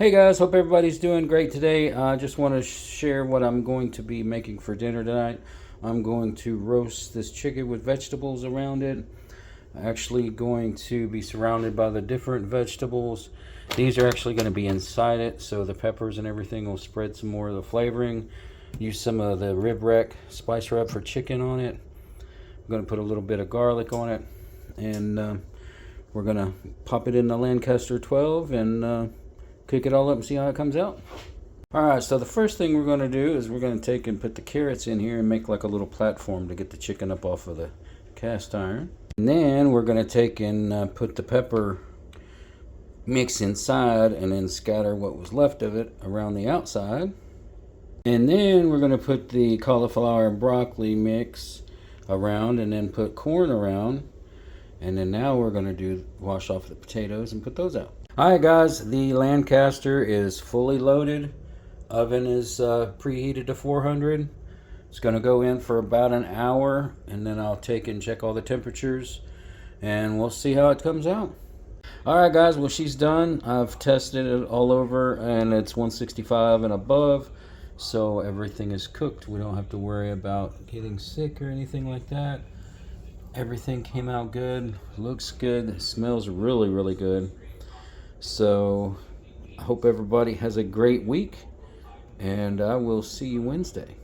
Hey guys, hope everybody's doing great today. I just want to share what I'm going to be making for dinner tonight. I'm going to roast this chicken with vegetables around it. Actually going to be surrounded by the different vegetables. These are actually going to be inside it, so the peppers and everything will spread some more of the flavoring. Use some of the rib wreck spice rub for chicken on it. I'm going to put a little bit of garlic on it, and we're going to pop it in the Lancaster 12 and cook it all up and see how it comes out. Alright, so the first thing we're going to do is we're going to take and put the carrots in here and make like a little platform to get the chicken up off of the cast iron. And then we're going to take and put the pepper mix inside and then scatter what was left of it around the outside. And then we're going to put the cauliflower and broccoli mix around and then put corn around. And then now we're going to wash off the potatoes and put those out. Alright guys, the Lancaster is fully loaded. Oven is preheated to 400. It's going to go in for about an hour, and then I'll take and check all the temperatures and we'll see how it comes out. Alright guys, well, she's done. I've tested it all over and it's 165 and above, so everything is cooked. We don't have to worry about getting sick or anything like that. Everything came out good, looks good, it smells really good. So I hope everybody has a great week, and I will see you Wednesday.